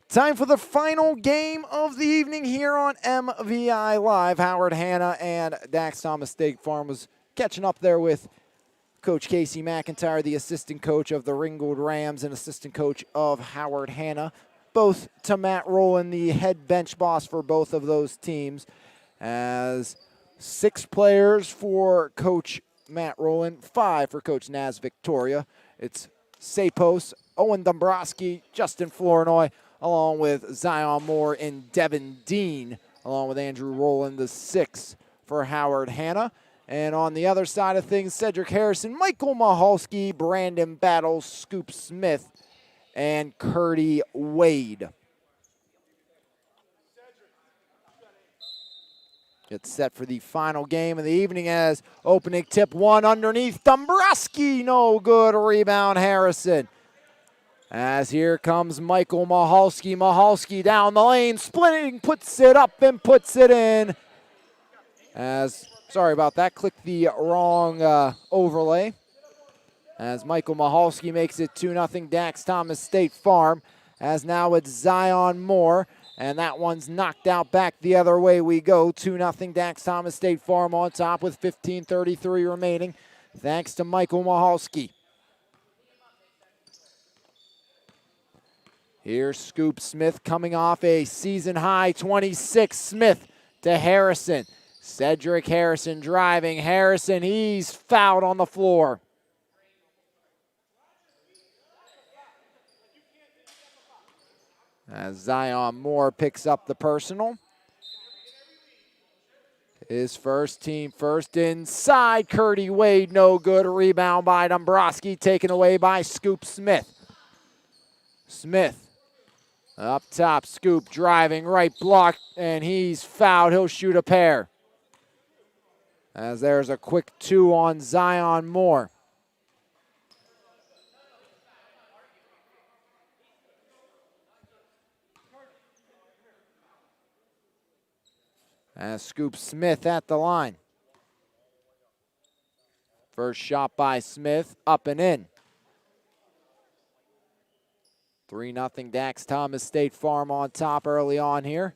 Time for the final game of the evening here on MVI Live. Howard Hanna and Dax Thomas State Farm was catching up there with Coach Casey McIntyre, the assistant coach of the Ringgold Rams and assistant coach of Howard Hanna. Both to Matt Rowland, the head bench boss for both of those teams. As 6 players for Coach Matt Rowland, 5 for Coach Naz Victoria. It's Sapos, Owen Dombrowski, Justin Flournoy, along with Zion Moore and Devin Dean, along with Andrew Rowland, the 6 for Howard Hanna. And on the other side of things, Cedric Harrison, Michael Mahalski, Brandon Battles, Scoop Smith, and Curdy Wade. It's set for the final game of the evening as opening tip 1 underneath Dombrowski. No good, rebound Harrison. As here comes Michael Mahalski. Mahalski down the lane, splitting, puts it up and puts it in. Sorry about that, clicked the wrong overlay. As Michael Mahalski makes it 2-0 Dax Thomas State Farm. As now it's Zion Moore, and that one's knocked out back the other way we go. 2-0 Dax Thomas State Farm on top with 15:33 remaining, thanks to Michael Mahalski. Here's Scoop Smith coming off a season-high 26. Smith to Harrison. Cedric Harrison driving. Harrison, he's fouled on the floor. As Zion Moore picks up the personal. His first team first inside. Curdy Wade, no good. Rebound by Dombrowski, taken away by Scoop Smith. Smith up top, Scoop driving, right block, and he's fouled. He'll shoot a pair. As there's a quick 2 on Zion Moore. As Scoop Smith at the line. First shot by Smith, up and in. 3-0 Dax Thomas State Farm on top early on here.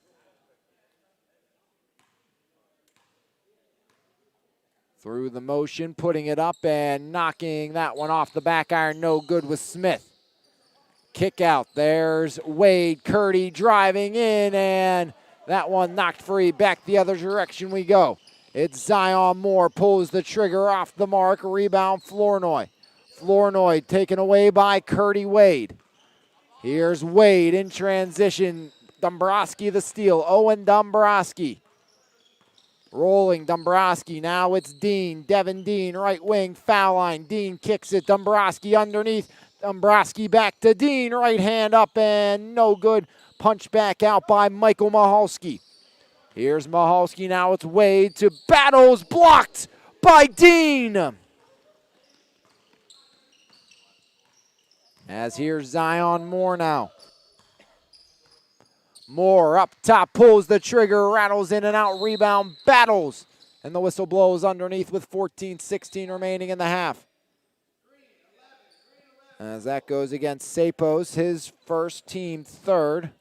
Through the motion, putting it up and knocking that one off the back iron. No good with Smith. Kick out. There's Wade. Curdy driving in, and that one knocked free. Back the other direction we go. It's Zion Moore. Pulls the trigger off the mark. Rebound Flournoy. Flournoy taken away by Curdy Wade. Here's Wade in transition. Dombrowski the steal. Owen Dombrowski. Rolling Dombrowski. Now it's Dean. Devin Dean, right wing, foul line. Dean kicks it. Dombrowski underneath. Dombrowski back to Dean. Right hand up and no good. Punch back out by Michael Mahalski. Here's Mahalski. Now it's Wade to Battles. Blocked by Dean. As here's Zion Moore now. Moore up top, pulls the trigger, rattles in and out, rebound, Battles. And the whistle blows underneath with 14:16 remaining in the half. As that goes against Sapos, his first team third.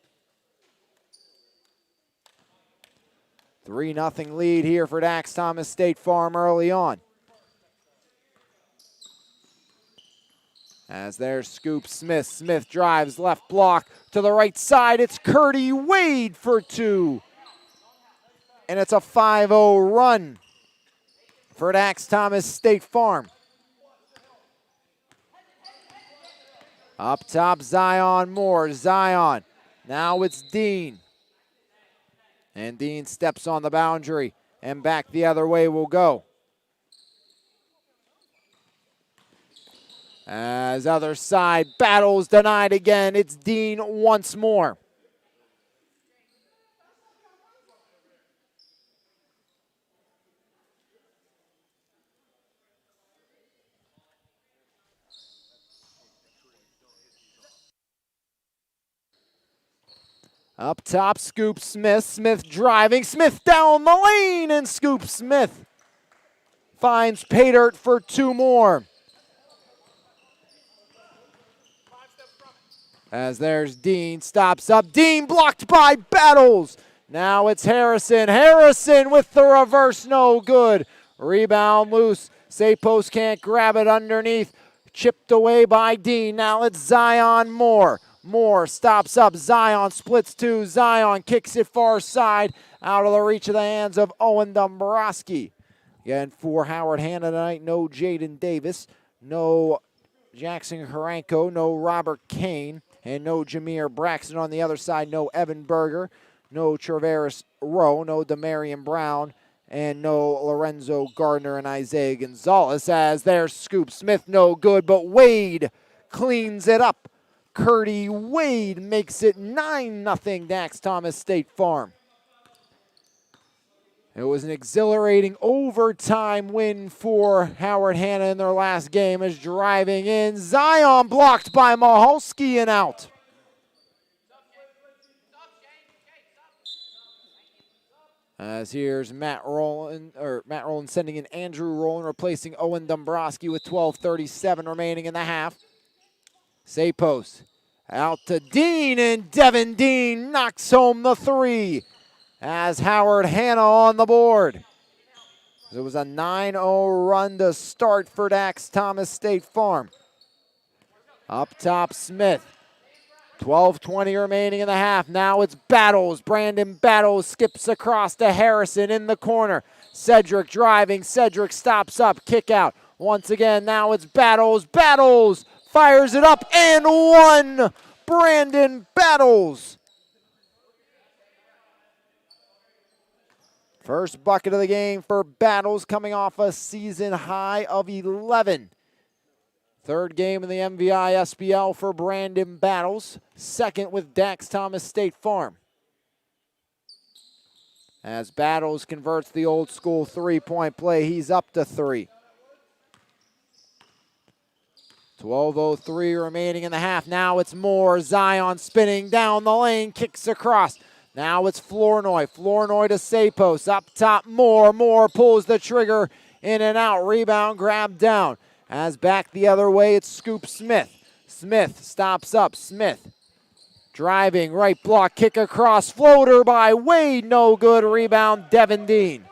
3-0 lead here for Dax Thomas State Farm early on. As there's Scoop Smith. Smith drives left block to the right side. It's Curdy Wade for 2. And it's a 5-0 run for Dax Thomas State Farm. Up top, Zion Moore. Zion. Now it's Dean. And Dean steps on the boundary. And back the other way will go. As other side, Battles denied again. It's Dean once more. Up top, Scoop Smith. Smith driving. Smith down the lane, and Scoop Smith finds pay dirt for 2 more. As there's Dean, stops up. Dean blocked by Battles. Now it's Harrison. Harrison with the reverse, no good. Rebound loose. Sapos can't grab it underneath. Chipped away by Dean. Now it's Zion Moore. Moore stops up. Zion splits two. Zion kicks it far side. Out of the reach of the hands of Owen Dombrowski. Again, for Howard Hanna tonight, no Jaden Davis, no Jackson Haranko, no Robert Kane, and no Jameer Braxton on the other side. No Evan Berger, no Traveris Rowe, no Demarion Brown, and no Lorenzo Gardner and Isaiah Gonzalez. As there's Scoop Smith, no good, but Wade cleans it up. Curdy Wade makes it 9-0 Dax Thomas State Farm. It was an exhilarating overtime win for Howard Hanna in their last game as driving in. Zion blocked by Mahalski and out. As here's Matt Rowland sending in Andrew Rowland, replacing Owen Dombrowski with 12:37 remaining in the half. Sapos out to Dean, and Devin Dean knocks home the three as Howard Hanna on the board. It was a 9-0 run to start for Dax Thomas State Farm. Up top, Smith. 12:20 remaining in the half. Now it's Battles. Brandon Battles skips across to Harrison in the corner. Cedric driving. Cedric stops up. Kick out. Once again, now it's Battles. Battles fires it up and one. Brandon Battles. First bucket of the game for Battles, coming off a season high of 11. Third game in the MVISBL for Brandon Battles. Second with Dax Thomas State Farm. As Battles converts the old school three-point play, he's up to three. 12:03 remaining in the half. Now it's Moore. Zion spinning down the lane, kicks across. Now it's Flournoy. Flournoy to Sapos. Up top, Moore. Moore pulls the trigger in and out. Rebound, grab down. As back the other way, it's Scoop Smith. Smith stops up. Smith driving, right block, kick across. Floater by Wade, no good. Rebound, Devin Dean.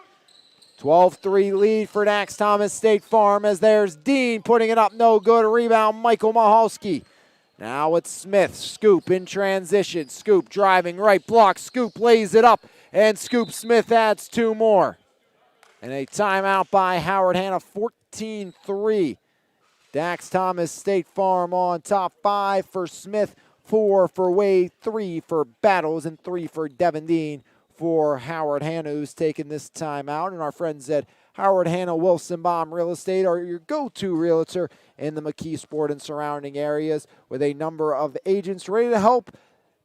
12-3 lead for Dax Thomas State Farm as there's Dean putting it up, no good. Rebound, Michael Mahalski. Now it's Smith. Scoop in transition. Scoop driving, right block. Scoop lays it up, and Scoop Smith adds two more. And a timeout by Howard Hanna, 14-3. Dax Thomas State Farm on top. 5 for Smith, 4 for Wade, 3 for Battles, and 3 for Devin Dean for Howard Hanna, who's taken this timeout. And our friends at Howard Hanna Wilson Baum Real Estate are your go-to realtor in the McKeesport and surrounding areas, with a number of agents ready to help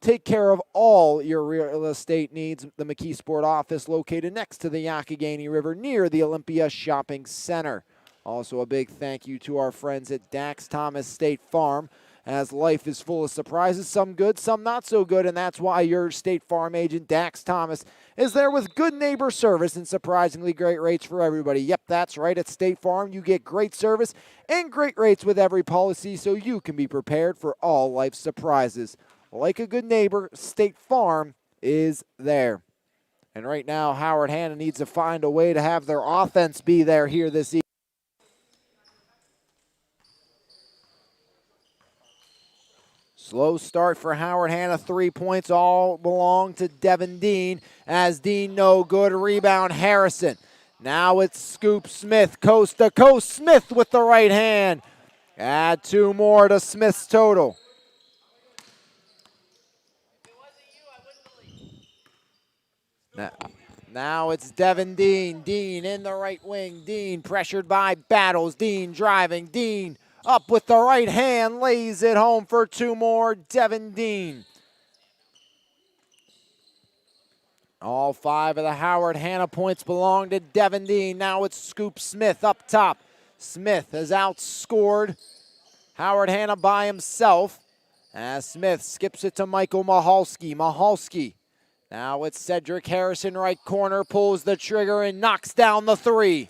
take care of all your real estate needs. The McKeesport office located next to the Youghiogheny River near the Olympia Shopping Center. Also a big thank you to our friends at Dax Thomas State Farm, as life is full of surprises, some good, some not so good, and that's why your State Farm agent, Dax Thomas, is there with good neighbor service and surprisingly great rates for everybody. Yep, that's right. At State Farm, you get great service and great rates with every policy, so you can be prepared for all life's surprises. Like a good neighbor, State Farm is there. And right now, Howard Hanna needs to find a way to have their offense be there here this evening. Slow start for Howard Hanna. 3 points all belong to Devin Dean. As Dean, no good. Rebound, Harrison. Now it's Scoop Smith, coast to coast. Smith with the right hand. Add 2 more to Smith's total. Now it's Devin Dean. Dean in the right wing. Dean pressured by Battles. Dean driving. Dean up with the right hand, lays it home for 2 more. Devin Dean. All 5 of the Howard Hanna points belong to Devin Dean. Now it's Scoop Smith up top. Smith has outscored Howard Hanna by himself, as Smith skips it to Michael Mahalski. Mahalski. Now it's Cedric Harrison, right corner, pulls the trigger and knocks down the 3.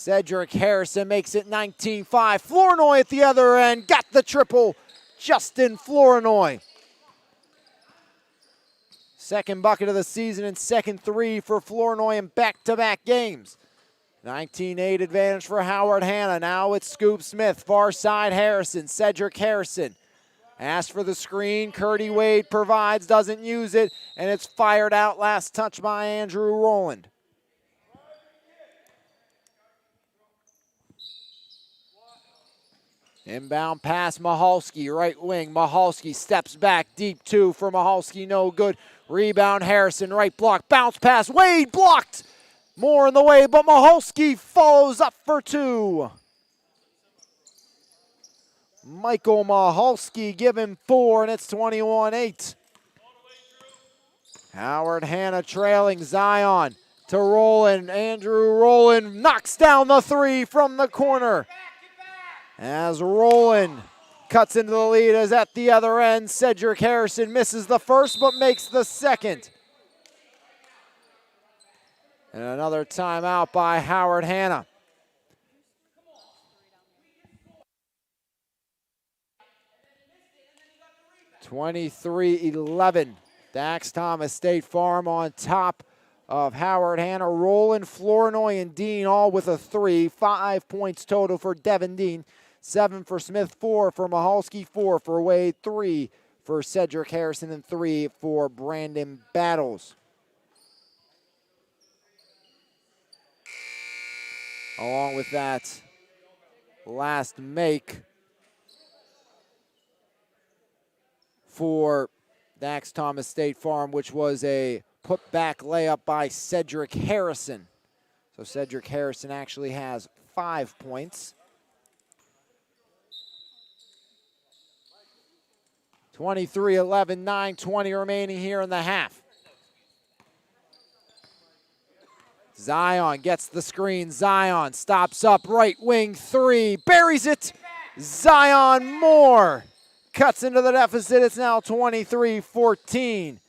Cedric Harrison makes it 19-5. Flournoy at the other end, got the triple. Justin Flournoy. Second bucket of the season and second three for Flournoy in back-to-back games. 19-8 advantage for Howard Hanna. Now it's Scoop Smith, far side Harrison. Cedric Harrison asks for the screen. Curdy Wade provides, doesn't use it, and it's fired out. Last touch by Andrew Rowland. Inbound pass, Mahalski, right wing. Mahalski steps back, deep two for Mahalski, no good. Rebound, Harrison, right block, bounce pass, Wade blocked. More in the way, but Mahalski follows up for two. Michael Mahalski giving four, and it's 21-8. Howard Hanna trailing Zion to Rowland. Andrew Rowland knocks down the three from the corner. As Rowland cuts into the lead, as at the other end, Cedric Harrison misses the first but makes the second. And another timeout by Howard Hanna. (23-11). Dax Thomas State Farm on top of Howard Hanna. Rowland, Flournoy, and Dean all with a three. 5 points total for Devin Dean. 7 for Smith, 4 for Mahalski, 4 for Wade, 3 for Cedric Harrison, and 3 for Brandon Battles. Along with that last make for Dax Thomas State Farm, which was a put-back layup by Cedric Harrison. So Cedric Harrison actually has 5 points. 23-11, 9:20 remaining here in the half. Zion gets the screen. Zion stops up, right wing three, buries it. Zion Moore cuts into the deficit. It's now 23-14.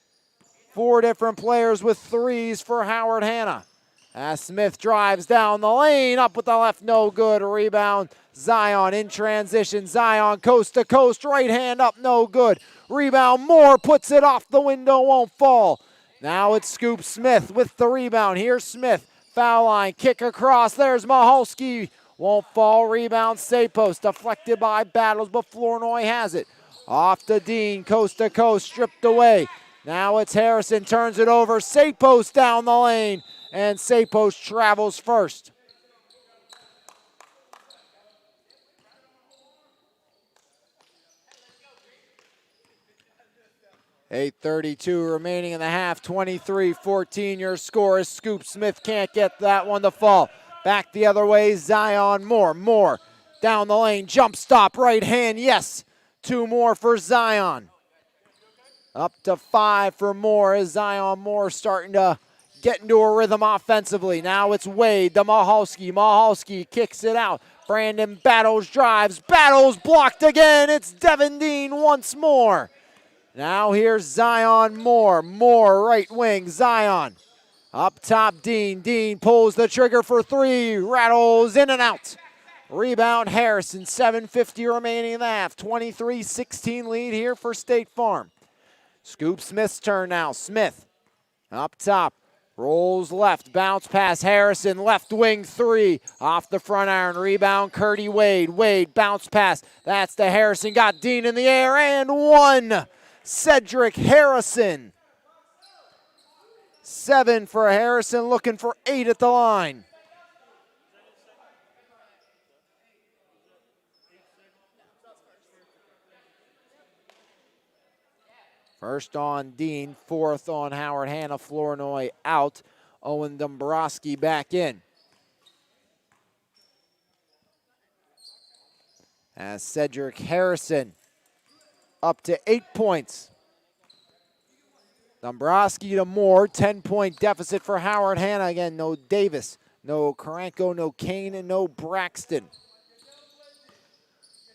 4 different players with threes for Howard Hanna. As Smith drives down the lane, up with the left, no good. Rebound, Zion in transition. Zion coast to coast, right hand up, no good. Rebound, Moore puts it off the window, won't fall. Now it's Scoop Smith with the rebound. Here's Smith, foul line, kick across. There's Mahalski, won't fall. Rebound, stay post, deflected by Battles, but Flournoy has it. Off to Dean, coast to coast, stripped away. Now it's Harrison, turns it over. Sapos down the lane, and Sapos travels first. .8:32 remaining in the half, 23-14. Your score is Scoop Smith can't get that one to fall. Back the other way, Zion Moore. Moore down the lane, jump stop, right hand, yes. 2 more for Zion. Up to 5 for Moore as Zion Moore starting to get into a rhythm offensively. Now it's Wade to Mahalski. Mahalski kicks it out. Brandon Battles drives. Battles blocked again. It's Devin Dean once more. Now here's Zion Moore. Moore right wing. Zion up top. Dean. Dean pulls the trigger for 3. Rattles in and out. Rebound Harrison. 7:50 remaining in the half. 23-16 lead here for State Farm. Scoop Smith's turn now. Smith up top. Rolls left. Bounce pass. Harrison left wing 3. Off the front iron. Rebound Curdy Wade. Wade bounce pass. That's to Harrison. Got Dean in the air and 1. Cedric Harrison. 7 for Harrison, looking for 8 at the line. First on Dean, 4th on Howard Hanna. Flournoy out. Owen Dombrowski back in. As Cedric Harrison up to 8 points. Dombrowski to Moore, 10-point deficit for Howard Hanna. Again, no Davis, no Karanko, no Kane, and no Braxton.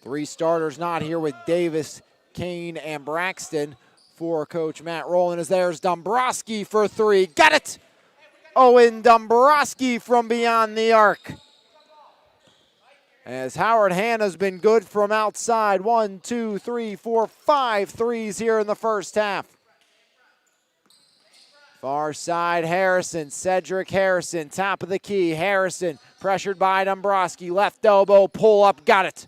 3 starters not here with Davis, Kane, and Braxton. For Coach Matt Rowland as there's Dombrowski for 3. Got it! Owen Dombrowski from beyond the arc. As Howard Hanna's been good from outside. 1, 2, 3, 4, 5 threes here in the first half. Far side, Harrison, Cedric Harrison, top of the key. Harrison pressured by Dombrowski, left elbow, pull up, got it.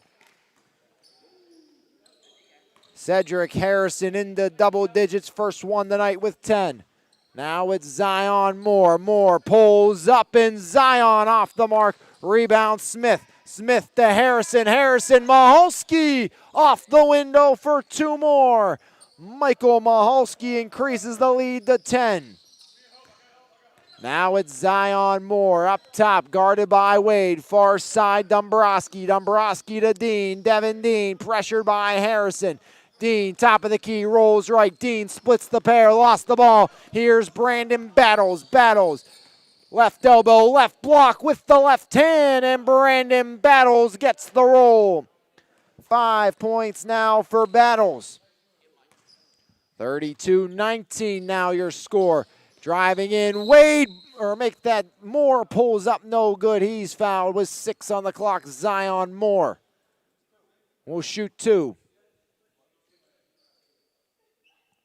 Cedric Harrison into double digits, first one tonight with 10. Now it's Zion Moore. Moore pulls up and Zion off the mark. Rebound Smith. Smith to Harrison. Harrison, Maholski off the window for 2 more. Michael Maholski increases the lead to 10. Now it's Zion Moore up top, guarded by Wade. Far side, Dombrowski. Dombrowski to Dean. Devin Dean pressured by Harrison. Dean, top of the key, rolls right. Dean splits the pair, lost the ball. Here's Brandon Battles. Battles, left elbow, left block with the left hand, and Brandon Battles gets the roll. 5 points now for Battles. 32-19 now your score. Driving in, Wade, or make that, Moore pulls up, no good. He's fouled with 6 on the clock. Zion Moore will shoot 2.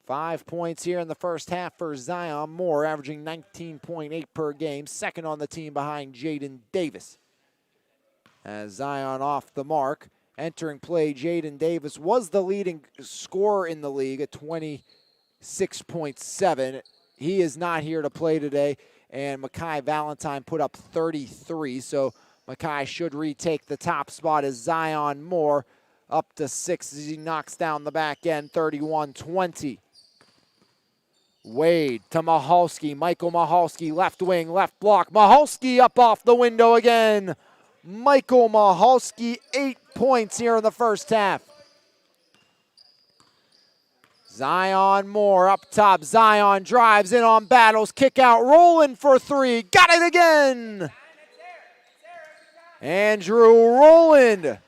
5 points here in the first half for Zion Moore, averaging 19.8 per game, second on the team behind Jaden Davis. As Zion off the mark, entering play, Jaden Davis was the leading scorer in the league at 26.7. He is not here to play today, and Mekhi Valentine put up 33, so Mekhi should retake the top spot as Zion Moore up to 6 as he knocks down the back end, 31-20. Wade to Maholski. Michael Maholski, left wing, left block. Maholski up off the window again. Michael Maholski, 8 points here in the first half. Zion Moore up top. Zion drives in on Battles. Kick out, rolling for 3. Got it again. Andrew Rowland,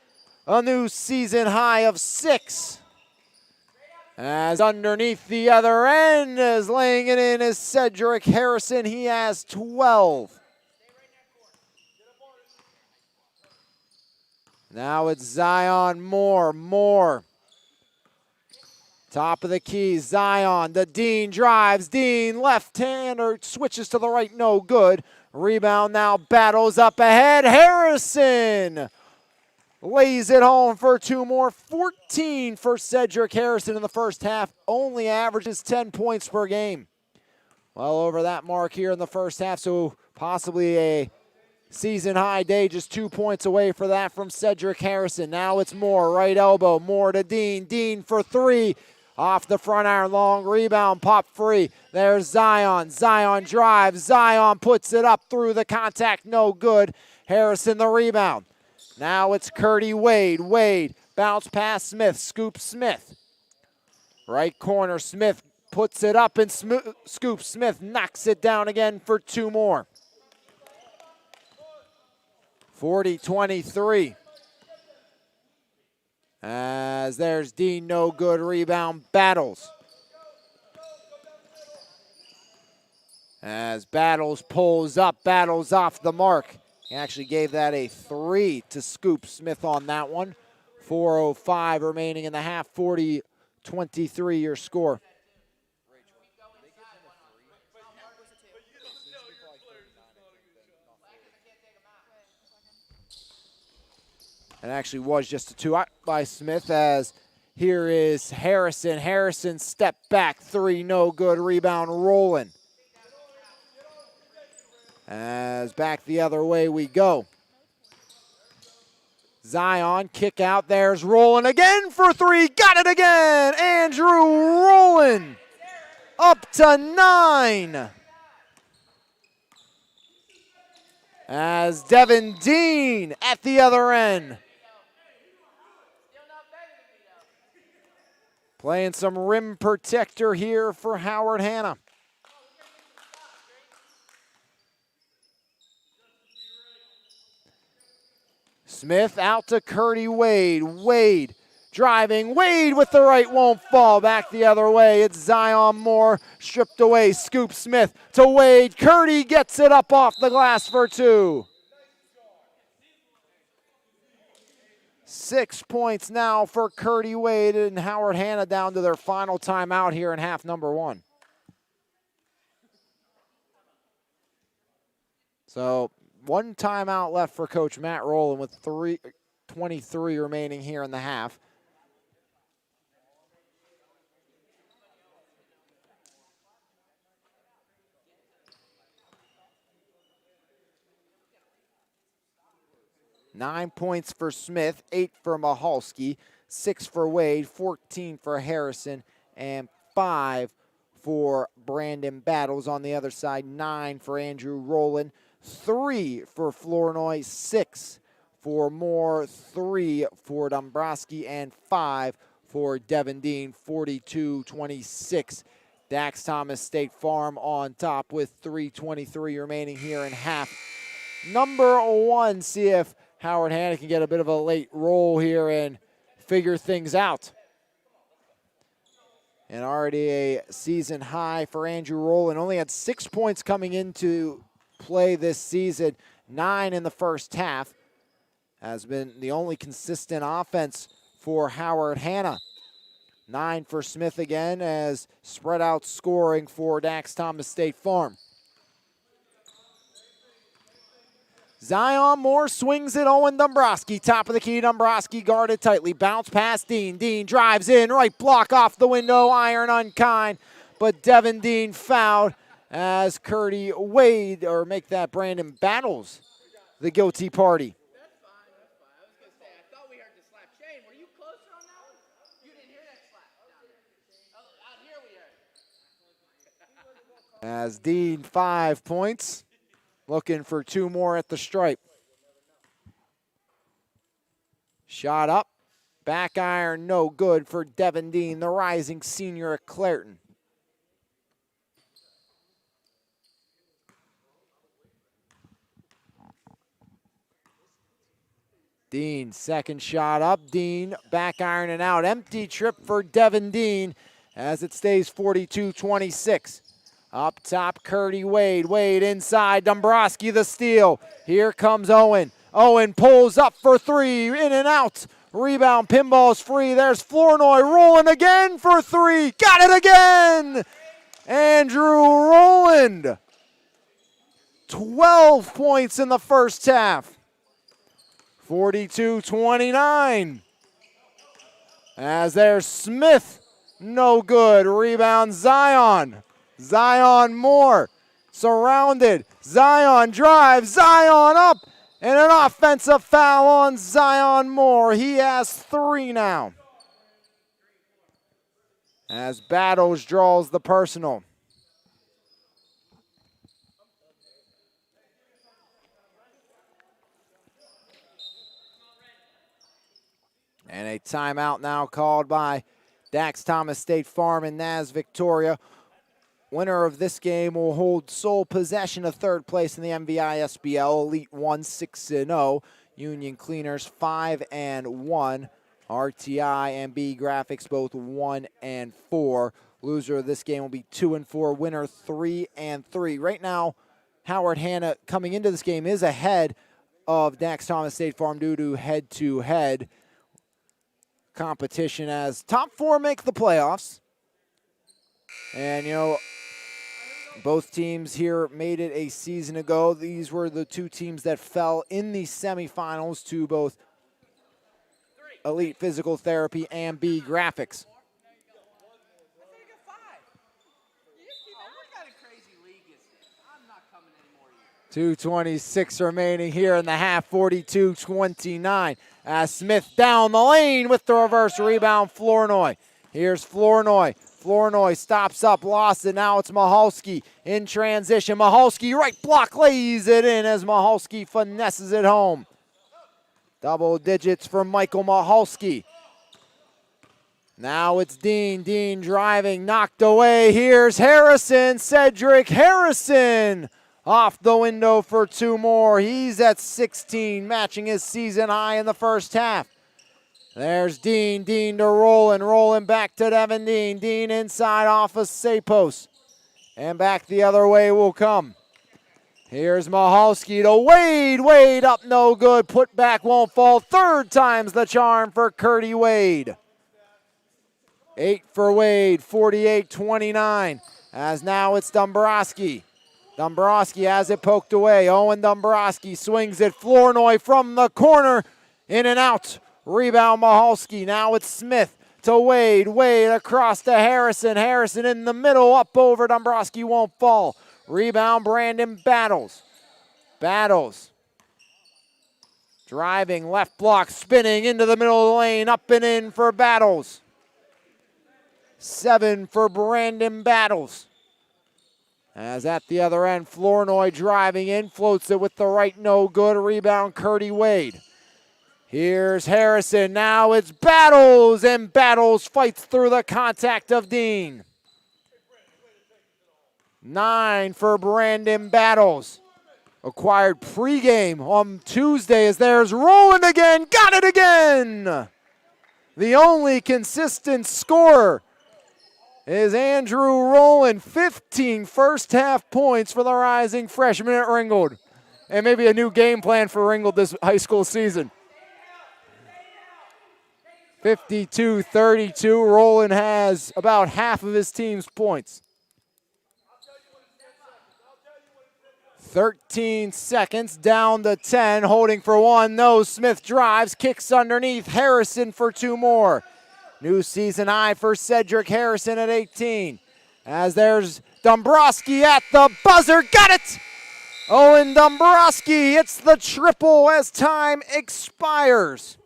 a new season high of 6. As underneath the other end, is laying it in is Cedric Harrison. He has 12. Now it's Zion Moore. Moore. Top of the key, Zion. The Dean drives. Dean left hand or switches to the right. No good. Rebound now. Battles up ahead. Harrison lays it home for 2 more. 14 for Cedric Harrison in the first half. Only averages 10 points per game. Well over that mark here in the first half, so possibly a season high day, just 2 points away for that from Cedric Harrison. Now it's Moore, right elbow. Moore to Dean. Dean for 3. Off the front iron, long rebound, pop free. There's Zion. Zion drives. Zion puts it up through the contact, no good. Harrison the rebound. Now it's Curdy Wade. Wade, bounce pass Smith, scoop Smith. Right corner, Smith puts it up and Scoop Smith knocks it down again for 2 more. 40-23. As there's Dean, no good, rebound, Battles. As Battles pulls up, Battles off the mark. He actually gave that a 3 to Scoop Smith on that one. 4:05 remaining in the half, 40-23 your score. It actually was just a 2 by Smith, as here is Harrison. Harrison step back 3, no good, rebound rolling. As back the other way we go. Zion, kick out, there's Rowland again for 3, got it again! Andrew Rowland up to 9. As Devin Dean at the other end. Playing some rim protector here for Howard Hanna. Smith out to Curdy Wade. Wade driving. Wade with the right, won't fall. Back the other way. It's Zion Moore stripped away. Scoop Smith to Wade. Curdy gets it up off the glass for 2. 6 points now for Curdy Wade and Howard Hanna down to their final timeout here in half number 1. So 1 timeout left for Coach Matt Rowland with 3:23 remaining here in the half. Nine points for Smith, 8 for Mahalski, 6 for Wade, 14 for Harrison, and 5 for Brandon Battles. On the other side, 9 for Andrew Rowland, 3 for Flournoy, 6 for Moore, 3 for Dombrowski, and 5 for Devin Dean, 42-26. Dax Thomas State Farm on top with 3:23 remaining here in half number 1. See if Howard Hanna can get a bit of a late roll here and figure things out. And already a season high for Andrew Rowland. Only had 6 points coming into play this season, 9 in the first half. Has been the only consistent offense for Howard Hanna. 9 for Smith again as spread out scoring for Dax Thomas State Farm. Zion Moore swings it. Owen Dombrowski, top of the key. Dombrowski guarded tightly. Bounce past Dean. Dean drives in. Right block off the window. Iron unkind. But Devin Dean fouled as Curdy Wade, or make that Brandon Battles, the guilty party. That's fine. I was going to say, I thought we heard the slap. Shane, were you closer on that one? You didn't hear that slap down there. Oh, out here we heard. As Dean, 5 points. Looking for 2 more at the stripe. Shot up. Back iron, no good for Devin Dean, the rising senior at Clairton. Dean, second shot up. Dean, back iron and out. Empty trip for Devin Dean as it stays 42-26. Up top, Curdy Wade. Wade inside, Dombrowski the steal. Here comes Owen. Owen pulls up for 3, in and out. Rebound, pinball's free. There's Flournoy rolling again for 3. Got it again! Andrew Rowland. 12 points in the first half. 42-29. As there's Smith, no good. Rebound, Zion. Zion Moore, surrounded. Zion drives, Zion up, and an offensive foul on Zion Moore. He has 3 now. As Battles draws the personal. And a timeout now called by Dax Thomas State Farm and Naz Victoria. Winner of this game will hold sole possession of 3rd place in the MVISBL. Elite 1 6-0. Union Cleaners 5-1. RTI and B Graphics both 1-4. Loser of this game will be 2-4. Winner 3-3. Right now, Howard Hanna coming into this game is ahead of Dax Thomas State Farm due to head-to-head competition as top 4 make the playoffs. And, you know, both teams here made it a season ago. These were the 2 teams that fell in the semifinals to both Elite Physical Therapy and B Graphics. 2:26 remaining here in the half, 42-29. As Smith down the lane with the reverse rebound, Flournoy. Here's Flournoy. Flournoy stops up, lost it. Now it's Mahalski in transition. Mahalski right block lays it in as Mahalski finesses it home. Double digits for Michael Mahalski. Now it's Dean. Dean driving, knocked away. Here's Harrison. Cedric Harrison off the window for 2 more. He's at 16, matching his season high in the first half. There's Dean. Dean to Rowland. Rowland back to Devin Dean. Dean inside off of Sapos. And back the other way will come Here's Mahalski to Wade. Wade up, no good. Put back won't fall. Third time's the charm for Curdy Wade. 8 for Wade, 48-29. As now it's Dombrowski. Dombrowski has it poked away. Owen Dombrowski swings it. Flournoy from the corner. In and out. Rebound Mahalski. Now it's Smith to Wade. Wade across to Harrison. Harrison in the middle. Up over. Dombrowski won't fall. Rebound Brandon Battles. Battles. Driving left block. Spinning into the middle of the lane. Up and in for Battles. 7 for Brandon Battles. As at the other end, Flournoy driving in, floats it with the right, no good. Rebound, Curdy Wade. Here's Harrison, now it's Battles, and Battles fights through the contact of Dean. 9 for Brandon Battles. Acquired pregame on Tuesday as there's Rowland again, got it again! The only consistent scorer is Andrew Rowland. 15 first half points for the rising freshman at Ringgold. And maybe a new game plan for Ringgold this high school season. 52-32, Rowland has about half of his team's points. 13 seconds, down to 10, holding for one, no, Smith drives, kicks underneath, Harrison for 2 more. New season high for Cedric Harrison at 18. As there's Dombrowski at the buzzer. Got it! Owen Dombrowski hits the triple as time expires.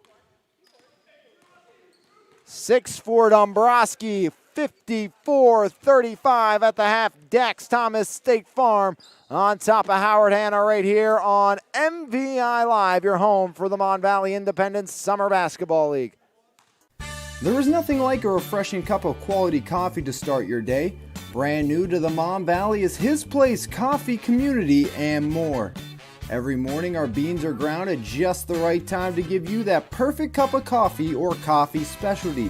6 for Dombrowski, 54-35 at the half. Dax Thomas State Farm on top of Howard Hanna right here on MVI Live, your home for the Mon Valley Independent Summer Basketball League. There is nothing like a refreshing cup of quality coffee to start your day. Brand new to the Mon Valley is His Place Coffee Community and more. Every morning our beans are ground at just the right time to give you that perfect cup of coffee or coffee specialty.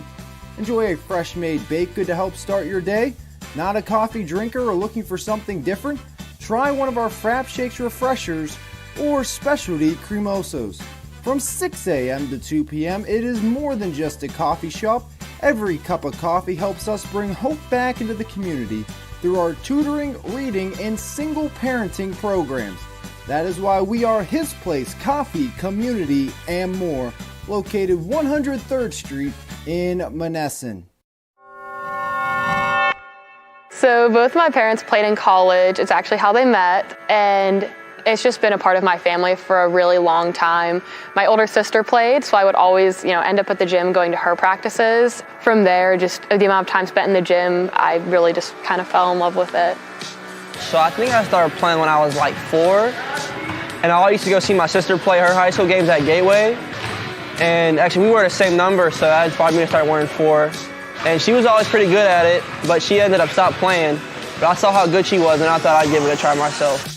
Enjoy a fresh made baked good to help start your day? Not a coffee drinker or looking for something different? Try one of our Frap Shakes Refreshers or specialty cremosos. From 6 a.m. to 2 p.m., it is more than just a coffee shop. Every cup of coffee helps us bring hope back into the community through our tutoring, reading, and single parenting programs. That is why we are His Place Coffee, Community, and more, located 103rd Street in Monessen. So both my parents played in college. It's actually how they met, and it's just been a part of my family for a really long time. My older sister played, so I would always, end up at the gym going to her practices. From there, just the amount of time spent in the gym, I really just kind of fell in love with it. So I think I started playing when I was like 4, and I used to go see my sister play her high school games at Gateway. And actually we were the same number, so that inspired me to start wearing 4. And she was always pretty good at it, but she ended up stopped playing. But I saw how good she was, and I thought I'd give it a try myself.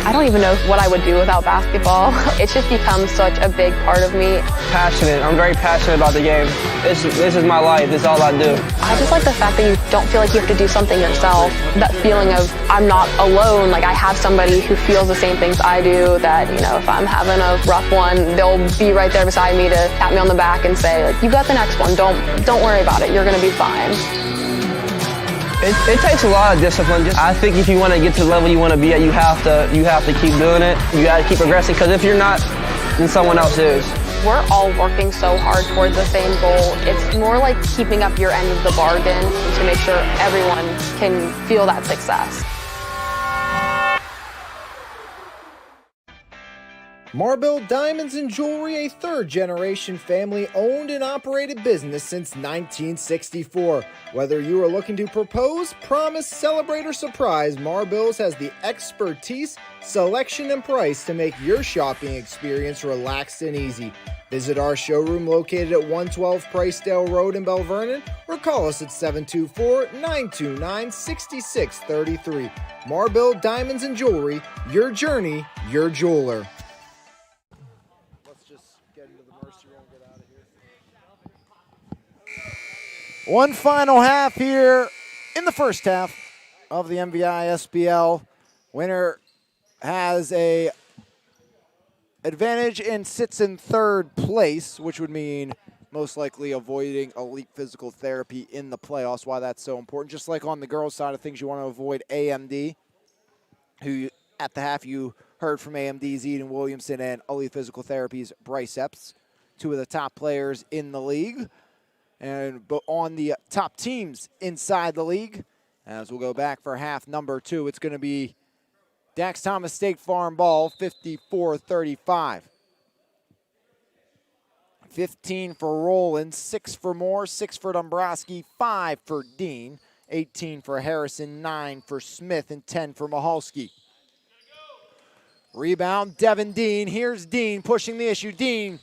I don't even know what I would do without basketball. It's just become such a big part of me. Passionate. I'm very passionate about the game. This is my life. This is all I do. I just like the fact that you don't feel like you have to do something yourself. That feeling of I'm not alone. Like I have somebody who feels the same things I do, that, if I'm having a rough one, they'll be right there beside me to pat me on the back and say, like, you got the next one. Don't worry about it. You're going to be fine. It takes a lot of discipline. I think if you want to get to the level you want to be at, you have to keep doing it. You got to keep progressing, because if you're not, then someone else is. We're all working so hard towards the same goal. It's more like keeping up your end of the bargain to make sure everyone can feel that success. Marble Diamonds and Jewelry, a third-generation family-owned and operated business since 1964. Whether you are looking to propose, promise, celebrate, or surprise, Marbles has the expertise, selection, and price to make your shopping experience relaxed and easy. Visit our showroom located at 112 Pricedale Road in Bell Vernon, or call us at 724-929-6633. Marble Diamonds and Jewelry, your journey, your jeweler. One final half here in the first half of the MVISBL. Winner has a advantage and sits in third place, which would mean most likely avoiding elite physical therapy in the playoffs. Why that's so important. Just like on the girls' side of things, you want to avoid AMD, who at the half you heard from AMD's Eden Williamson and elite physical therapy's Bryce Epps, two of the top players in the league. And but on the top teams inside the league, as we'll go back for half number 2, it's going to be Dax Thomas State Farm ball, 54-35. 15 for Rowland, 6 for Moore, 6 for Dombrowski, 5 for Dean, 18 for Harrison, 9 for Smith, and 10 for Mahalski. Rebound, Devin Dean. Here's Dean pushing the issue. Dean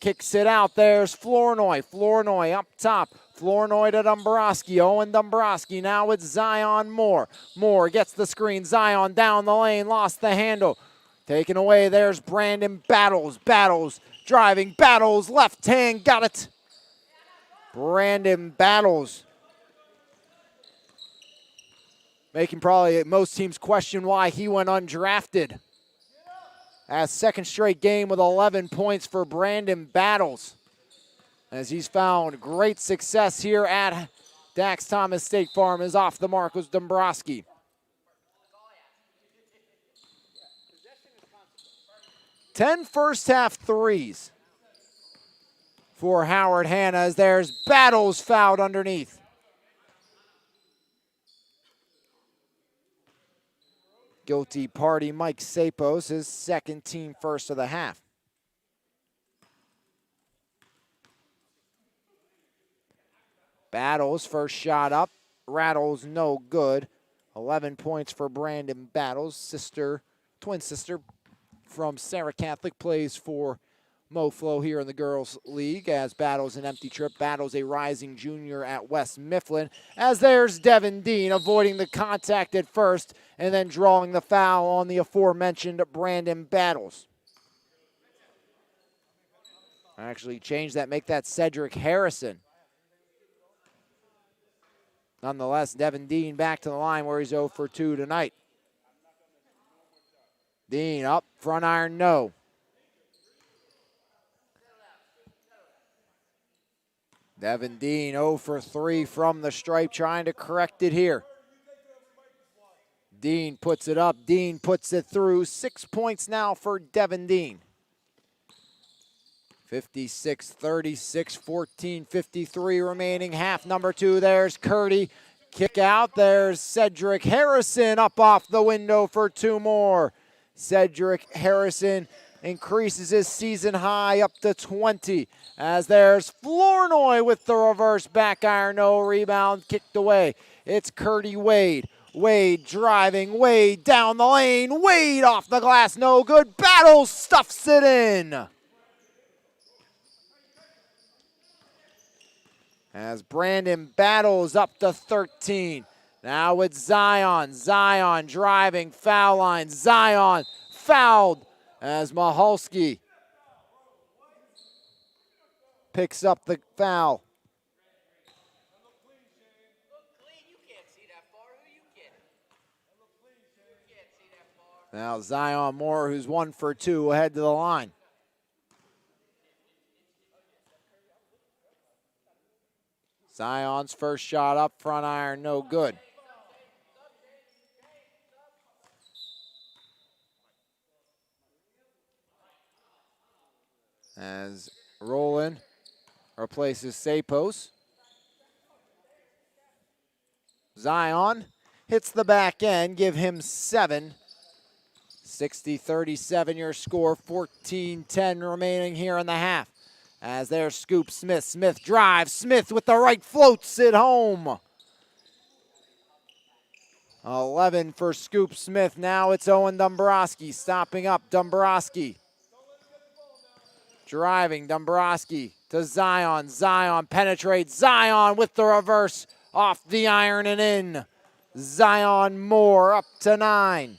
kicks it out. There's Flournoy. Flournoy up top. Flournoy to Dombrowski. Owen Dombrowski. Now it's Zion Moore. Moore gets the screen. Zion down the lane. Lost the handle. Taken away. There's Brandon Battles. Battles driving. Battles left hand. Got it. Brandon Battles. Making probably most teams question why he went undrafted. As second straight game with 11 points for Brandon Battles, as he's found great success here at Dax Thomas State Farm. Is off the mark was Dombrowski. Ten first half threes for Howard Hanna, as there's Battles fouled underneath. Guilty party Mike Sapos, his second team first of the half. Battles, first shot up. Rattles, no good. 11 points for Brandon Battles. Twin sister from Sarah Catholic, plays for MoFlo here in the girls' league, as Battles an empty trip. Battles a rising junior at West Mifflin, as there's Devin Dean avoiding the contact at first and then drawing the foul on the aforementioned Brandon Battles. Actually change that, make that Cedric Harrison. Nonetheless, Devin Dean back to the line where he's 0 for 2 tonight. Dean up, front iron, no. Devin Dean 0 for 3 from the stripe, trying to correct it here. Dean puts it up. Dean puts it through. 6 points now for Devin Dean. 56-36, 14:53 remaining. Half number 2. There's Curdy. Kick out. There's Cedric Harrison up off the window for 2 more. Cedric Harrison increases his season high up to 20, as there's Flournoy with the reverse back iron, no rebound, kicked away. It's Curdy Wade. Wade driving, Wade down the lane, Wade off the glass, no good. Battles stuffs it in. As Brandon Battles up to 13. Now it's Zion. Zion driving, foul line. Zion fouled, as Mahalski picks up the foul. Now Zion Moore, who's 1 for 2, will head to the line. Zion's first shot up, front iron, no good. As Rowland replaces Sapos. Zion hits the back end, give him 7. 60-37 your score, 14-10 remaining here in the half. As there's Scoop Smith. Smith drives. Smith with the right, floats it home. 11 for Scoop Smith. Now it's Owen Dombrowski stopping up. Dombrowski driving. Dombrowski to Zion. Zion penetrates. Zion with the reverse off the iron and in. Zion Moore up to 9.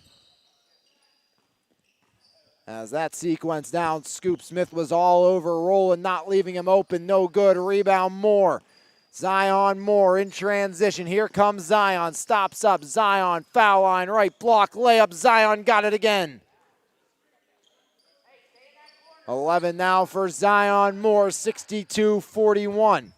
As that sequence down, Scoop Smith was all over Rowland, not leaving him open. No good. Rebound Moore. Zion Moore in transition. Here comes Zion. Stops up. Zion, foul line, right block, layup. Zion got it again. 11 now for Zion Moore, 62-41.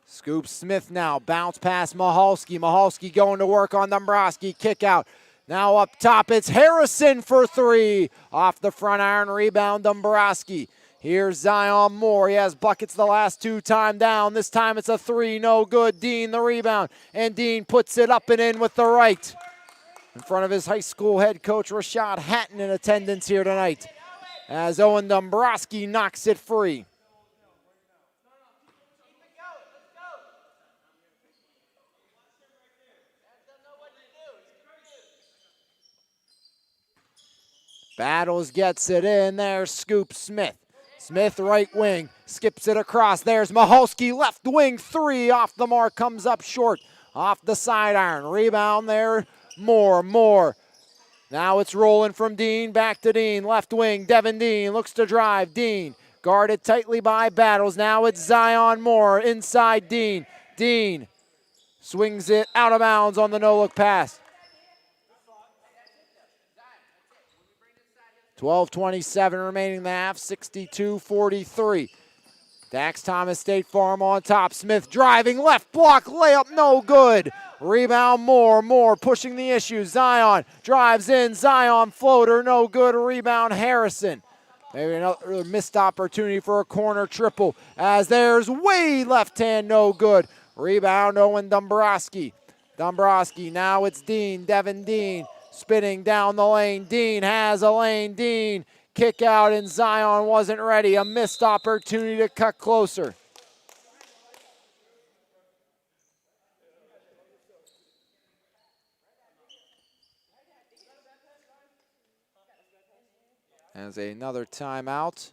Scoop Smith now, bounce past Mahalski. Mahalski going to work on Dombrowski, kick out. Now up top, it's Harrison for three. Off the front iron, rebound Dombrowski. Here's Zion Moore, he has buckets the last two time down. This time it's a three, no good. Dean the rebound, and Dean puts it up and in with the right. In front of his high school head coach, Rashad Hatton, in attendance here tonight, as Owen Dombrowski knocks it free. Battles gets it in. There's Scoop Smith. Smith right wing, skips it across. There's Mahalski left wing, three off the mark, comes up short. Off the side iron, rebound there, Moore. Now it's rolling from Dean, back to Dean, left wing, Devin Dean looks to drive. Dean guarded tightly by Battles. Now it's Zion Moore inside Dean. Dean swings it out of bounds on the no-look pass. 12:27 remaining in the half, 62-43. Dax Thomas State Farm on top. Smith driving, left block, layup, no good. Rebound Moore pushing the issue. Zion drives in, Zion floater, no good. Rebound Harrison. Maybe another missed opportunity for a corner triple, as there's Wade, left hand, no good. Rebound Owen Dombrowski. Now it's Dean, Devin Dean. Spinning down the lane, Dean has a lane, Dean kick out, and Zion wasn't ready. A missed opportunity to cut closer. As another timeout.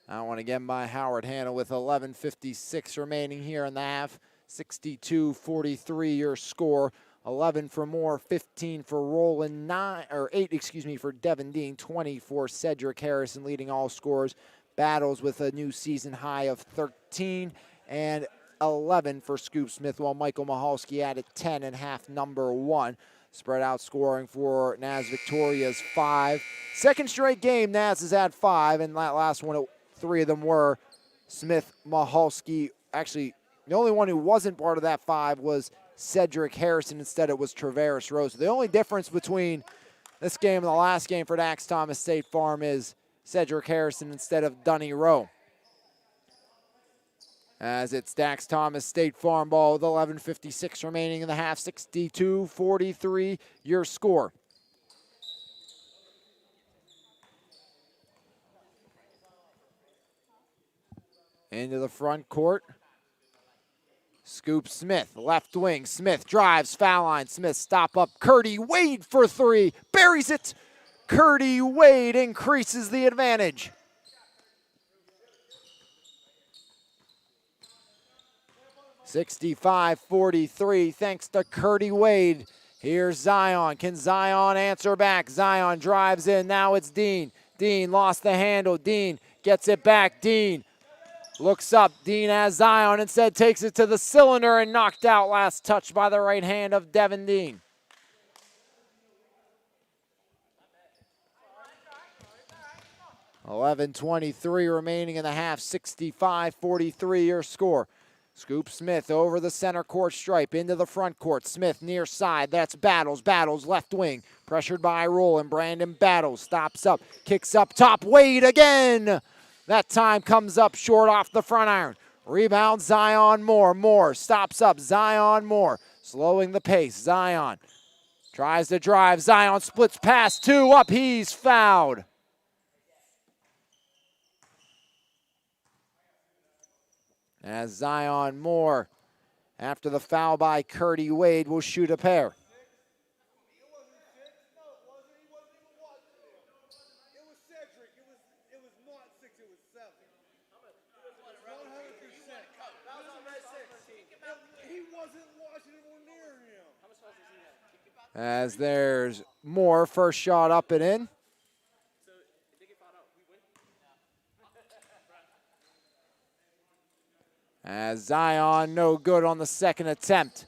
That one again by Howard Hanna with 11:56 remaining here in the half. 62-43 your score. 11 for Moore, 15 for Roland, 8 for Devin Dean, 20 for Cedric Harrison, leading all scorers. Battles with a new season high of 13 and 11 for Scoop Smith, while Michael Mahalski added 10 and half number one. Spread out scoring for Naz Victoria's 5. Second straight game Naz has had 5, and that last one, 3 of them were Smith, Mahalski. Actually, the only one who wasn't part of that 5 was Cedric Harrison. Instead, it was Traveris Rose. The only difference between this game and the last game for Dax Thomas State Farm is Cedric Harrison instead of Dunny Rowe. As it's Dax Thomas State Farm ball with 11:56 remaining in the half, 62-43 your score. Into the front court. Scoop Smith, left wing. Smith drives, foul line. Smith stop up. Curdy Wade for three. Buries it. Curdy Wade increases the advantage. (65-43) thanks to Curdy Wade. Here's Zion. Can Zion answer back? Zion drives in. Now it's Dean. Dean lost the handle. Dean gets it back. Dean looks up. Dean has Zion. Instead takes it to the cylinder and knocked out last touch by the right hand of Devin Dean. (11:23 remaining in the half, 65-43 your score. Scoop Smith over the center court stripe into the front court. Smith near side. That's Battles. Battles left wing. Pressured by Roland. Brandon Battles stops up. Kicks up top. Wade again. That time comes up short off the front iron. Rebound Zion Moore. Moore stops up. Zion Moore slowing the pace. Zion tries to drive. Zion splits past 2 up. He's fouled. As Zion Moore, after the foul by Curdy Wade, will shoot a pair. As there's Moore, first shot up and in. As Zion, no good on the second attempt.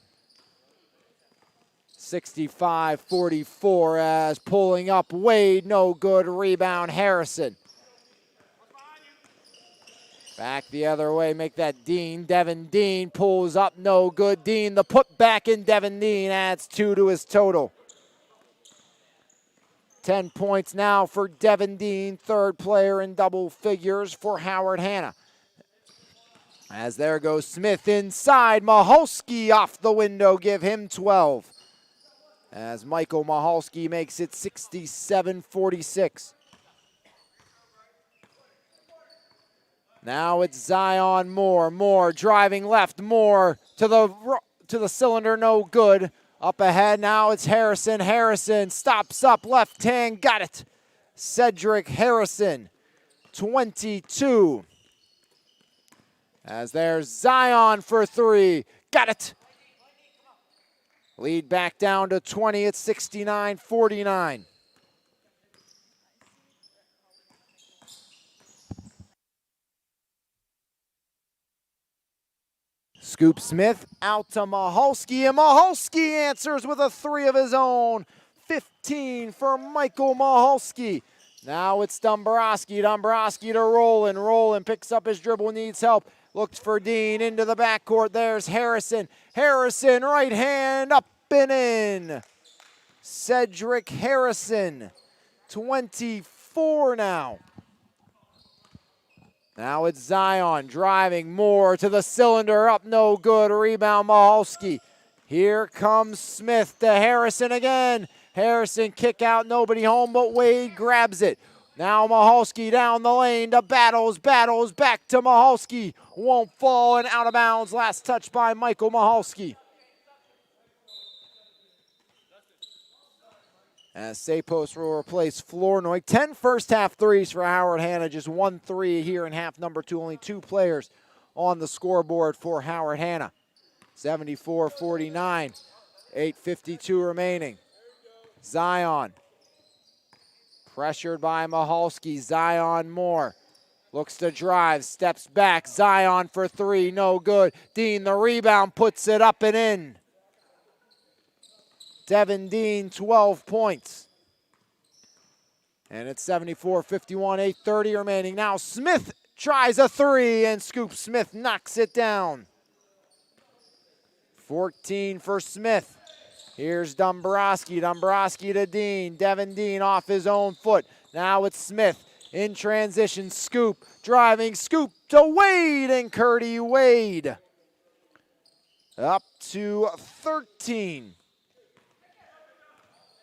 65-44 as pulling up Wade, no good, rebound Harrison. Back the other way, make that Dean. Devin Dean pulls up, no good. Dean, the put back in Devin Dean adds 2 to his total. 10 points now for Devin Dean, third player in double figures for Howard Hanna. As there goes Smith inside, Maholski off the window, give him 12. As Michael Maholski makes it 67-46. Now it's Zion Moore. Moore driving left. Moore to the cylinder, no good. Up ahead now it's Harrison. Harrison stops up, left hand, got it. Cedric Harrison, 22. As there's Zion for 3, got it. Lead back down to 20 at 69-49. Scoop Smith out to Maholski, and Maholski answers with a 3 of his own. 15 for Michael Maholski. Now it's Dombrowski. Dombrowski to Roland. Roland picks up his dribble, needs help. Looks for Dean into the backcourt. There's Harrison. Harrison, right hand, up and in. Cedric Harrison, 24 now. Now it's Zion driving Moore to the cylinder, up no good, rebound Maholski. Here comes Smith to Harrison again. Harrison kick out, nobody home, but Wade grabs it. Now Maholski down the lane to Battles, back to Maholski. Won't fall and out of bounds, last touch by Michael Maholski. As Sapos will replace Flournoy. 10 first half threes for Howard Hanna. Just 1 3 here in half number 2. Only 2 players on the scoreboard for Howard Hanna. 74-49. 8:52 remaining. Zion. Pressured by Maholski. Zion Moore. Looks to drive. Steps back. Zion for 3. No good. Dean the rebound. Puts it up and in. Devin Dean, 12 points. And it's 74-51, 8:30 remaining. Now Smith tries a 3, and Scoop Smith knocks it down. 14 for Smith. Here's Dombrowski. Dombrowski to Dean. Devin Dean off his own foot. Now it's Smith in transition. Scoop, driving, Scoop to Wade, and Curdy Wade. Up to 13.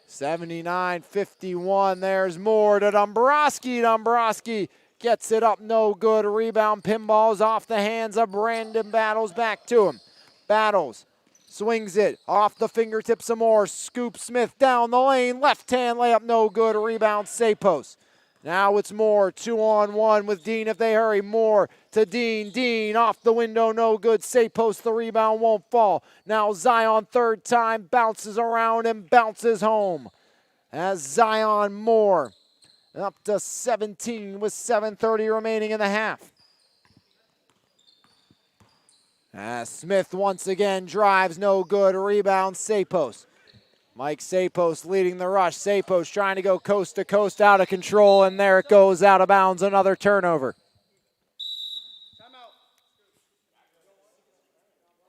79-51, there's Moore to Dombrowski. Dombrowski gets it up, no good. Rebound, pinballs off the hands of Brandon Battles, back to him. Battles swings it off the fingertips of Moore. Scoop Smith down the lane, left hand layup, no good. Rebound, Sapos. Now it's Moore, 2-on-1 with Dean if they hurry. Moore to Dean. Dean off the window, no good. Sapos, the rebound won't fall. Now Zion, third time, bounces around and bounces home. As Zion Moore up to 17 with 7:30 remaining in the half. As Smith once again drives, no good. Rebound, Sapos. Mike Sapos leading the rush. Sapos trying to go coast to coast, out of control, and there it goes, out of bounds, another turnover.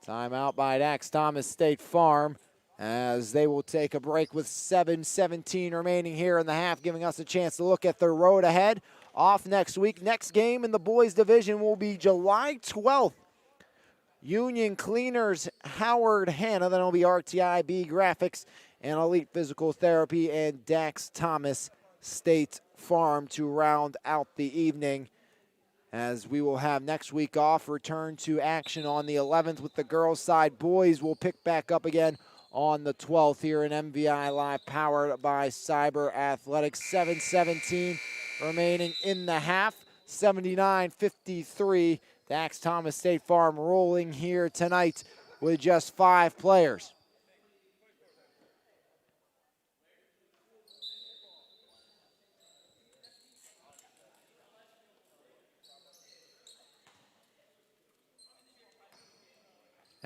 Timeout by Dax Thomas State Farm, as they will take a break with 7:17 remaining here in the half, giving us a chance to look at the road ahead. Off next week. Next game in the boys division will be July 12th. Union Cleaners, Howard Hanna. Then it'll be RTIB Graphics and Elite Physical Therapy and Dax Thomas State Farm to round out the evening, as we will have next week off. Return to action on the 11th with the girls' side. Boys will pick back up again on the 12th here in MVI Live, powered by Cyber Athletics. 7:17 remaining in the half. 79-53. Dax Thomas State Farm rolling here tonight with just 5 players.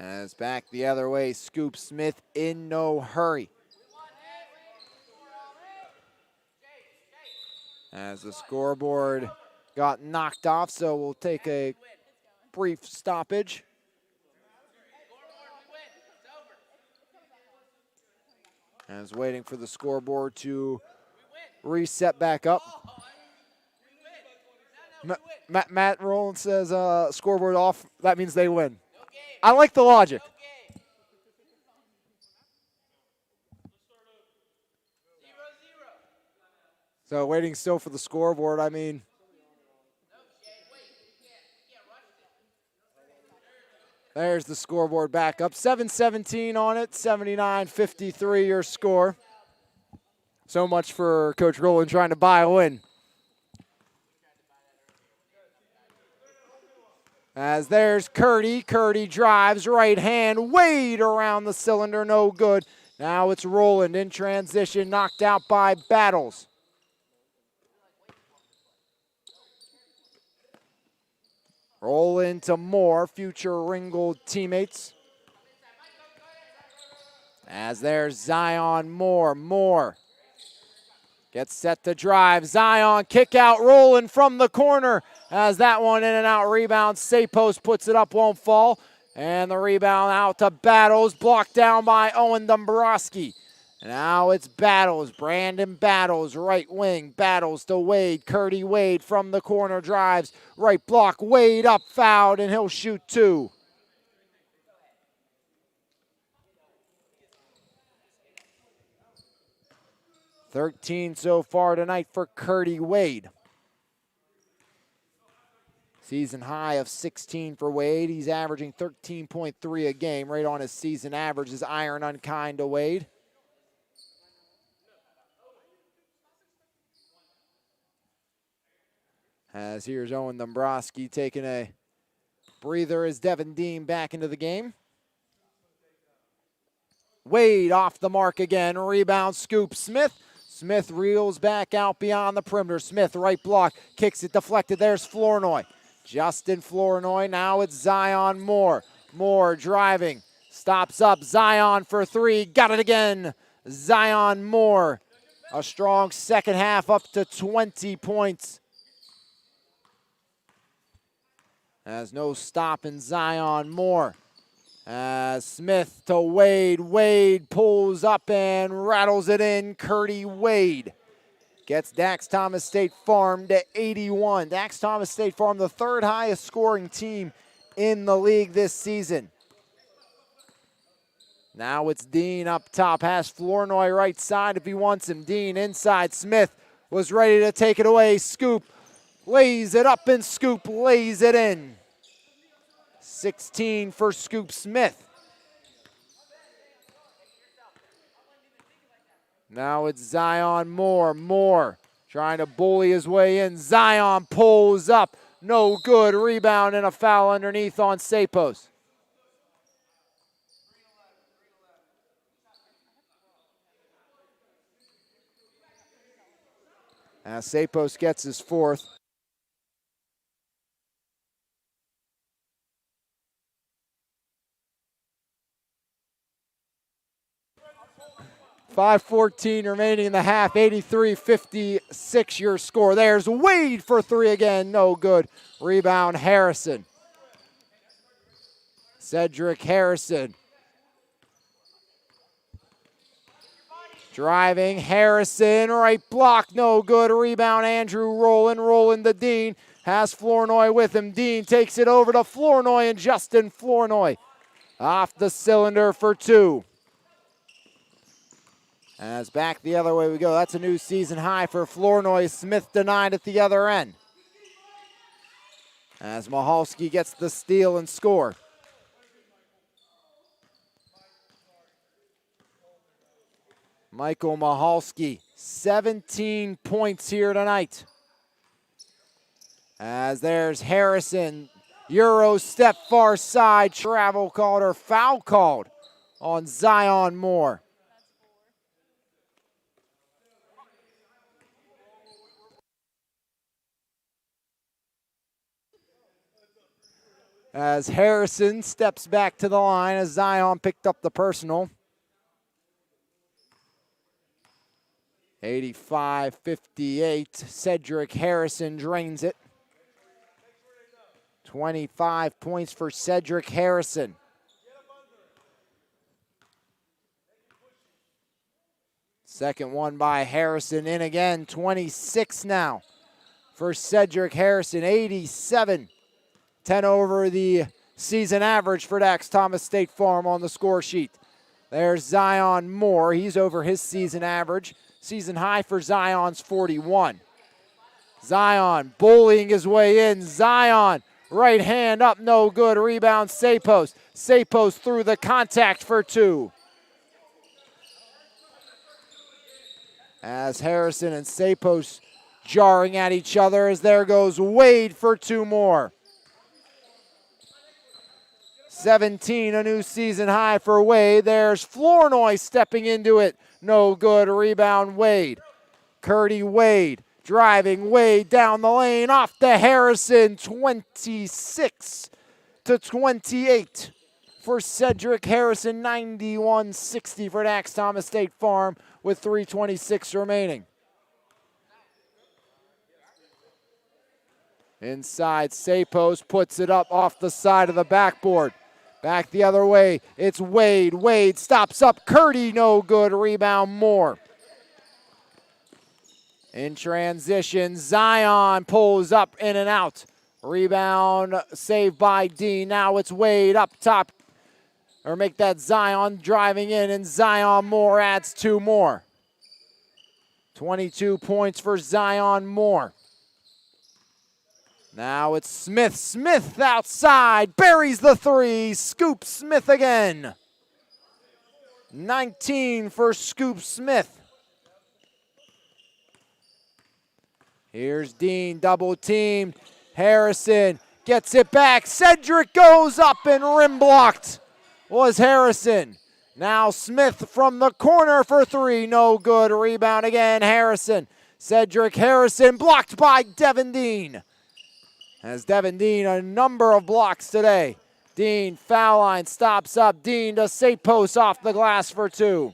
As back the other way, Scoop Smith in no hurry. As the scoreboard got knocked off, so we'll take a brief stoppage. As waiting for the scoreboard to reset back up. Matt Rowland says scoreboard off, that means they win. I like the logic. So waiting still for the scoreboard, I mean. There's the scoreboard back up. 7:17 on it, 79-53 your score. So much for Coach Rowland trying to buy a win. As there's Curdy. Curdy drives right hand. Wade around the cylinder, no good. Now it's Rowland in transition, knocked out by Battles. Rowland to Moore, future Ringgold teammates. As there's Zion Moore. Moore gets set to drive. Zion kick out, Rowland from the corner. As that one in and out rebound. Sapos puts it up, won't fall. And the rebound out to Battles, blocked down by Owen Dombrowski. Now it's Battles, Brandon Battles, right wing. Battles to Wade, Curdy Wade from the corner drives. Right block, Wade up, fouled, and he'll shoot two. $13 so far tonight for Curdy Wade. Season high of 16 for Wade. He's averaging 13.3 a game, right on his season average. Is iron unkind to Wade. As here's Owen Dombrowski taking a breather as Devin Dean back into the game. Wade off the mark again. Rebound, Scoop Smith. Smith reels back out beyond the perimeter. Smith, right block, kicks it deflected. There's Flournoy. Justin Flournoy. Now it's Zion Moore. Moore driving. Stops up. Zion for three. Got it again. Zion Moore. A strong second half, up to 20 points. As no stopping Zion Moore. As Smith to Wade. Wade pulls up and rattles it in. Curdy Wade gets Dax Thomas State Farm to 81. Dax Thomas State Farm, the third highest scoring team in the league this season. Now it's Dean up top. Has Flournoy right side if he wants him. Dean inside. Smith was ready to take it away. Scoop lays it up and Scoop lays it in. 16 for Scoop Smith. Now it's Zion Moore. Moore trying to bully his way in. Zion pulls up. No good. Rebound and a foul underneath on Sapos. As Sapos gets his fourth. 5:14 remaining in the half, 83-56 your score. There's Wade for three again, no good. Rebound Harrison. Cedric Harrison. Driving Harrison, right block, no good. Rebound Andrew Rowland. Rowland to Dean. Has Flournoy with him. Dean takes it over to Flournoy and Justin Flournoy. Off the cylinder for two. As back the other way we go. That's a new season high for Flournoy. Smith denied at the other end. As Mahalski gets the steal and score. Michael Mahalski, 17 points here tonight. As there's Harrison. Euro step far side. Travel called or foul called on Zion Moore. as Harrison steps back to the line as Zion picked up the personal. 85-58, Cedric Harrison drains it. 25 points for Cedric Harrison. Second one by Harrison in again, 26 now for Cedric Harrison, 87. 10 over the season average for Dax Thomas State Farm on the score sheet. There's Zion Moore, he's over his season average. Season high for Zion's 41. Zion bullying his way in. Zion, right hand up, no good. Rebound, Sapos. Sapos through the contact for two. As Harrison and Sapos jarring at each other as there goes Wade for two more. 17, a new season high for Wade. There's Flournoy stepping into it. No good, rebound Wade. Curdy Wade, driving Wade down the lane, off to Harrison, 26-28 for Cedric Harrison, 91-60 for Dax Thomas State Farm with 3:26 remaining. Inside, Sapos puts it up off the side of the backboard. Back the other way, it's Wade. Wade stops up, Curdy, no good, rebound Moore. In transition, Zion pulls up, in and out. Rebound saved by Dean. Now it's Wade up top. Or make that Zion driving in, and Zion Moore adds two more. 22 points for Zion Moore. Now it's Smith. Smith outside, buries the three. Scoop Smith again. 19 for Scoop Smith. Here's Dean, double teamed. Harrison gets it back. Cedric goes up and rim blocked. Was Harrison. Now Smith from the corner for three. No good. Rebound again. Harrison. Cedric Harrison blocked by Devin Dean. As Devin Dean, a number of blocks today. Dean, foul line, stops up. Dean to Sapos off the glass for two.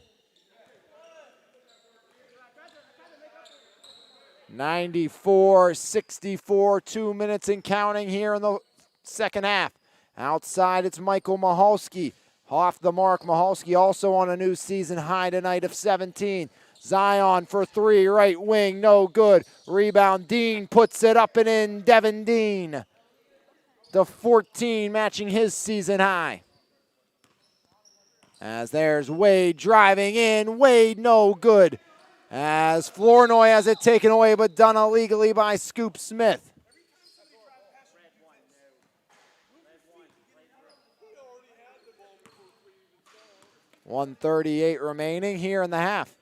94-64, 2 minutes and counting here in the second half. Outside, it's Michael Mahalski. Off the mark, Mahalski also on a new season high tonight of 17. Zion for three, right wing, no good. Rebound, Dean puts it up and in. Devin Dean, the 14, matching his season high. As there's Wade driving in. Wade, no good. As Flournoy has it taken away, but done illegally by Scoop Smith. .138 remaining here in the half.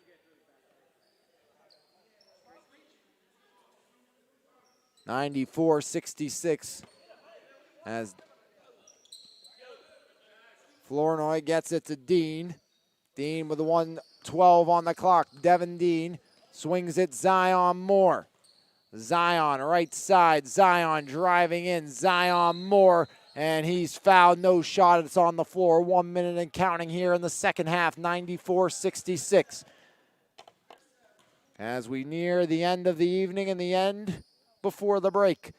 .94-66 as Flournoy gets it to Dean. Dean with the 1:12 on the clock. Devin Dean swings it. Zion Moore. Zion right side. Zion driving in. Zion Moore. And he's fouled. No shot. It's on the floor. 1 minute and counting here in the second half. 94-66. As we near the end of the evening and the end before the break.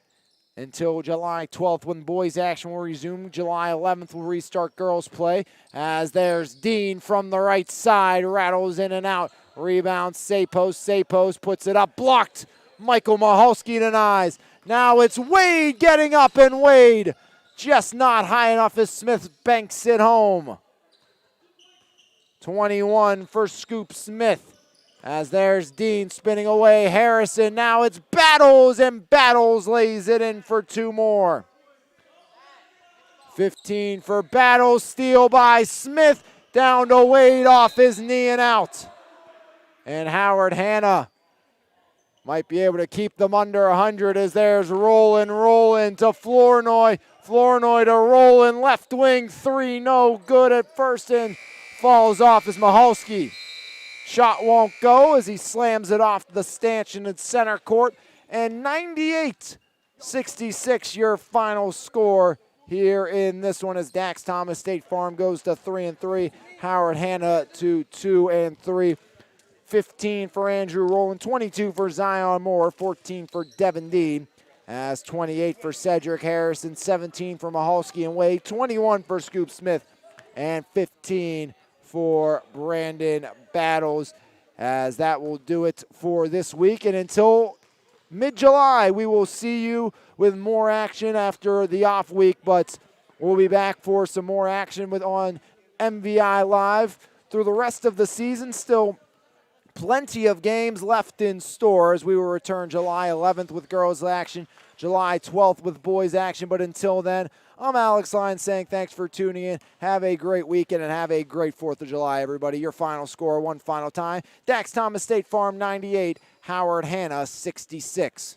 Until July 12th when boys action will resume. July 11th will restart girls play. As there's Dean from the right side. Rattles in and out. Rebound Sapos. Sapos puts it up. Blocked. Michael Mahalski denies. Now it's Wade getting up, and Wade just not high enough as Smith banks it home. 21 for Scoop Smith. As there's Dean spinning away. Harrison, now it's Battles, and Battles lays it in for two more. 15 for Battles, steal by Smith, down to Wade off his knee and out. And Howard Hanna might be able to keep them under 100 as there's Rollin to Flournoy. Flournoy to Rollin, left wing, three, no good at first, and falls off as Mahalski. Shot won't go as he slams it off the stanchion in center court. And 98-66 your final score here in this one as Dax Thomas State Farm goes to 3-3. Howard Hanna to 2-3. 15 for Andrew Rowland, 22 for Zion Moore, 14 for Devin Dean. As 28 for Cedric Harrison, 17 for Mahalski and Wade, 21 for Scoop Smith, and 15 for Brandon Battles. As that will do it for this week. And until mid-July, we will see you with more action after the off week, but we'll be back for some more action on MVI Live through the rest of the season. Still plenty of games left in store as we will return July 11th with girls action, July 12th with boys action. But until then, I'm Alex Lyons saying thanks for tuning in. Have a great weekend and have a great 4th of July, everybody. Your final score one final time. Dax Thomas State Farm 98, Howard Hanna 66.